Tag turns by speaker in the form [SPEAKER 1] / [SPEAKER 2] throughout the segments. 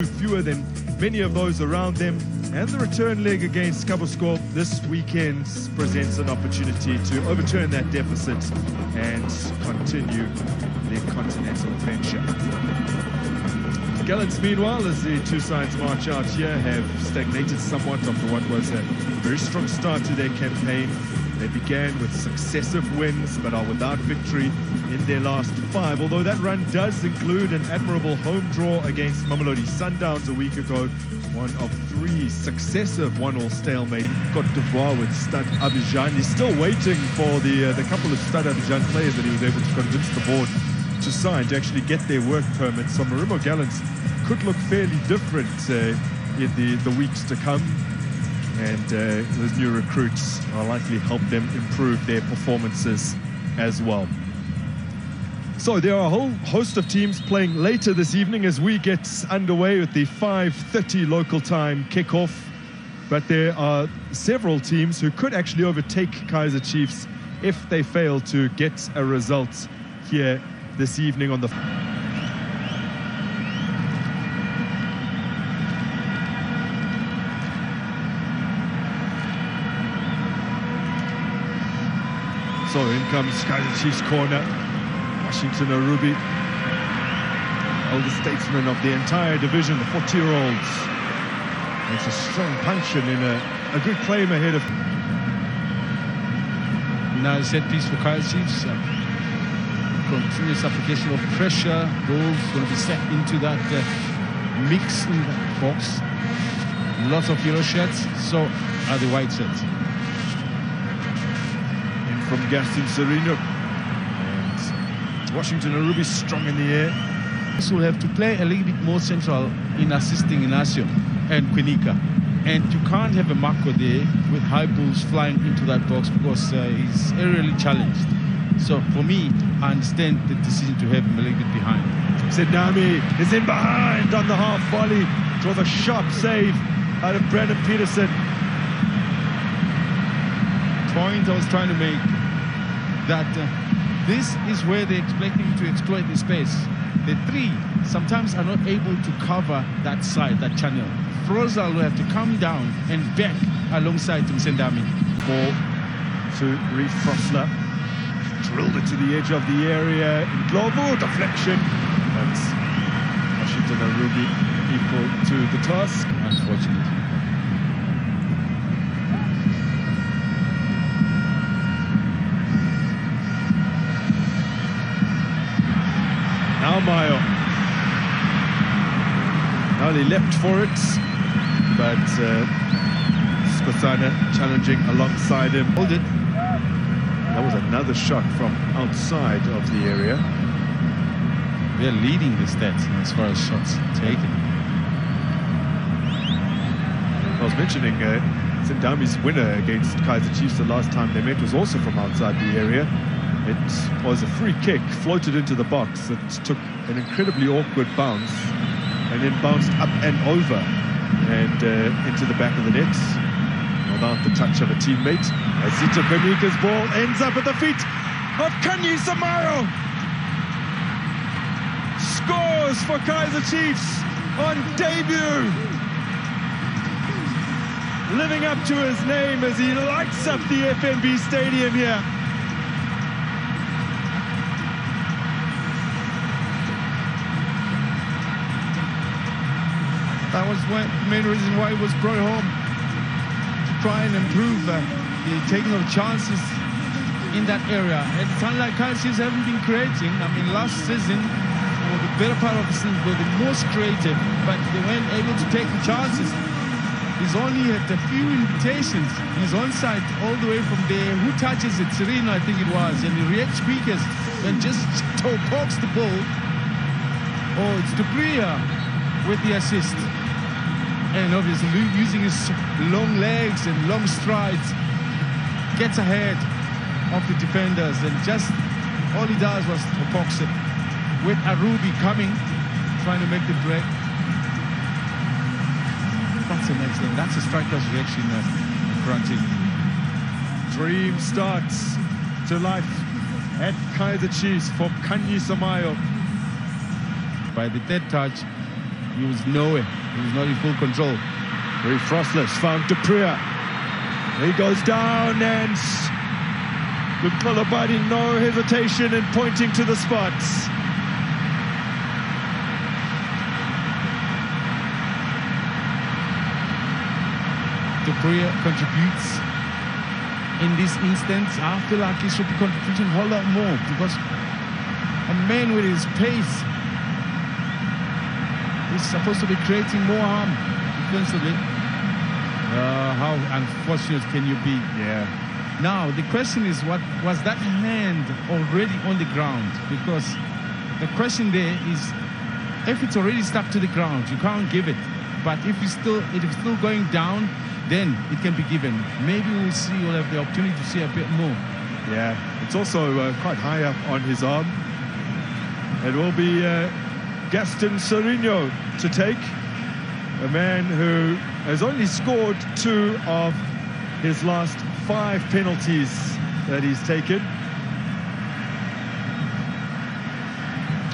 [SPEAKER 1] fewer than many of those around them, and the return leg against Kaboskop this weekend presents an opportunity to overturn that deficit and continue their continental venture. Gallants, meanwhile, as the two sides march out here, have stagnated somewhat after what was a very strong start to their campaign. They began with successive wins, but are without victory in their last 5, although that run does include an admirable home draw against Mamelodi Sundowns a week ago, one of 3 successive 1-1 stalemate. Cote d'Ivoire with Stade Abidjan. He's still waiting for the couple of Stade Abidjan players that he was able to convince the board to sign to actually get their work permits. So Marumo Gallants could look fairly different in the weeks to come, and those new recruits will likely help them improve their performances as well. So there are a whole host of teams playing later this evening as we get underway with the 5:30 local time kickoff, but there are several teams who could actually overtake Kaizer Chiefs if they fail to get a result here this evening on the... So in comes Kaizer Chiefs corner. Washington Arubi, older statesman of the entire division, the 40-year-olds. Makes a strong punch and in a good claim ahead of...
[SPEAKER 2] Now set piece for Kaizer Chiefs. Continuous application of pressure. Balls going to be set into that mix in that box. Lots of yellow shirts, so are the white shirts.
[SPEAKER 1] In from Gaston Serino. Washington Arubi strong in the air.
[SPEAKER 2] So we'll have to play a little bit more central in assisting Inacio and Quinica. And you can't have a Marco there with high balls flying into that box because he's aerially challenged. So for me, I understand the decision to have him a little bit behind.
[SPEAKER 1] Sednami is in behind on the half volley. Draw the sharp save out of Brandon Peterson.
[SPEAKER 2] Point I was trying to make that this is where they're expecting to exploit the space. The 3 sometimes are not able to cover that side, that channel. Frozal will have to come down and back alongside Msendami.
[SPEAKER 1] Ball to Reef Frosler. Drilled it to the edge of the area. In Globo, deflection. That's Washington Arubi equal to the task.
[SPEAKER 2] Unfortunately.
[SPEAKER 1] Now Mayo. Now he leapt for it, but Skosana challenging alongside him.
[SPEAKER 2] Hold it.
[SPEAKER 1] That was another shot from outside of the area.
[SPEAKER 2] We are leading the stats as far as shots taken.
[SPEAKER 1] I was mentioning Sindami's winner against Kaizer Chiefs the last time they met was also from outside the area. It was a free kick, floated into the box. It took an incredibly awkward bounce and then bounced up and over and into the back of the net without the touch of a teammate. Zito Konica's ball ends up at the feet of Khanye Samaro. Scores for Kaizer Chiefs on debut. Living up to his name as he lights up the FNB Stadium here.
[SPEAKER 2] That was the main reason why he was brought home, to try and improve the taking of chances in that area. And it's not like Kaizer Chiefs haven't been creating. I mean, last season, or the better part of the season, were the most creative, but they weren't able to take the chances. He's only had a few invitations. He's onside all the way from there. Who touches it? Sereno, I think it was. And he reacts quickest and just toe pokes the ball. Oh, it's Dupree with the assist. And obviously using his long legs and long strides, gets ahead of the defenders, and just all he does was to box it with Arubi coming, trying to make the break. That's an excellent, that's a striker's reaction, Grunty.
[SPEAKER 1] Dream starts to life at Kaizer Chiefs for Khanye Samayo.
[SPEAKER 2] By the third touch, He was nowhere. He was not in full control.
[SPEAKER 1] Very frostless, found Dupree. He goes down and with Kolobadi, no hesitation in pointing to the spots.
[SPEAKER 2] Dupree contributes in this instance. I feel like he should be contributing a whole lot more, because a man with his pace is supposed to be creating more harm defensively. How unfortunate can you be?
[SPEAKER 1] Yeah.
[SPEAKER 2] Now, the question is, what was that hand already on the ground? Because the question there is, if it's already stuck to the ground, you can't give it. But if it's still going down, then it can be given. Maybe we'll have the opportunity to see a bit more.
[SPEAKER 1] Yeah, it's also quite high up on his arm. It will be Gaston Serino to take, a man who has only scored 2 of his last 5 penalties that he's taken.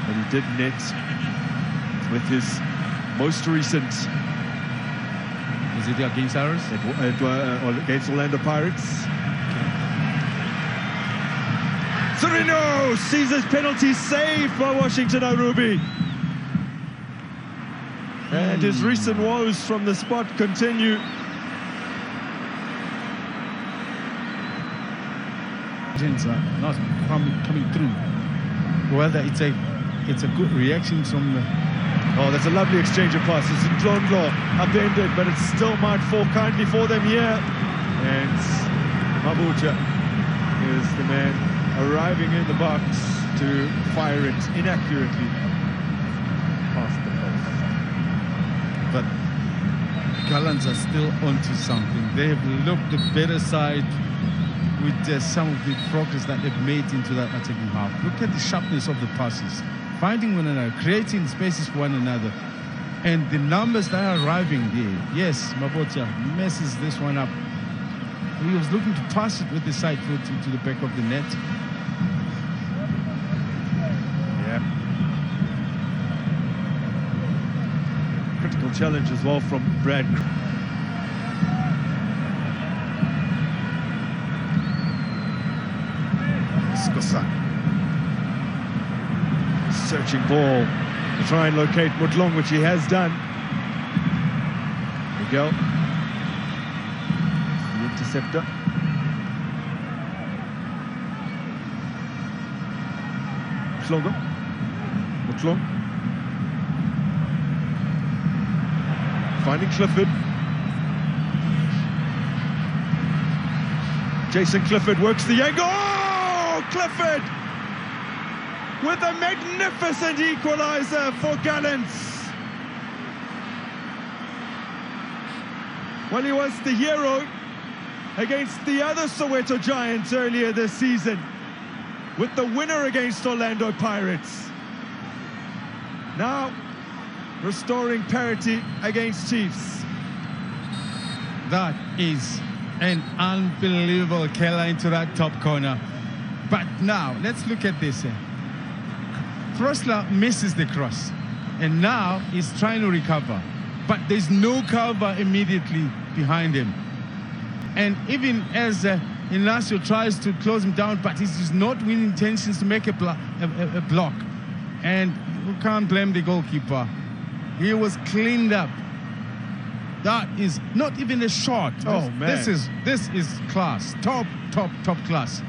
[SPEAKER 1] But he did net with his most recent.
[SPEAKER 2] Is it against ours?
[SPEAKER 1] Against Orlando Pirates. Serino sees his penalty saved by Washington Arubi. And his recent woes from the spot continue.
[SPEAKER 2] Not coming through. Whether it's a good reaction from the...
[SPEAKER 1] Oh, that's a lovely exchange of passes. Ndlondlo upended, but it still might fall kindly for them here. And Mabucha is the man arriving in the box to fire it inaccurately past the post.
[SPEAKER 2] But Gallants are still onto something. They have looked the better side with some of the progress that they've made into that attacking half. Look at the sharpness of the passes, finding one another, creating spaces for one another, and the numbers that are arriving there. Yes, Mabucha messes this one up. He was looking to pass it with the side foot into the back of the net.
[SPEAKER 1] Yeah. Critical challenge as well from Brad. Searching ball to try and locate Mutlong, which he has done. Miguel, the interceptor. Mutlong. Finding Clifford. Jason Clifford works the angle. Oh, Clifford! With a magnificent equalizer for Gallants. Well, he was the hero against the other Soweto Giants earlier this season, with the winner against Orlando Pirates. Now, restoring parity against Chiefs.
[SPEAKER 2] That is an unbelievable killer into that top corner. But now, let's look at this. Frosler misses the cross, and now he's trying to recover, but there's no cover immediately behind him. And even as Inacio tries to close him down, but he's just not with intentions to make a block. And you can't blame the goalkeeper. He was cleaned up. That is not even a shot.
[SPEAKER 1] Oh, man.
[SPEAKER 2] This is class. Top class.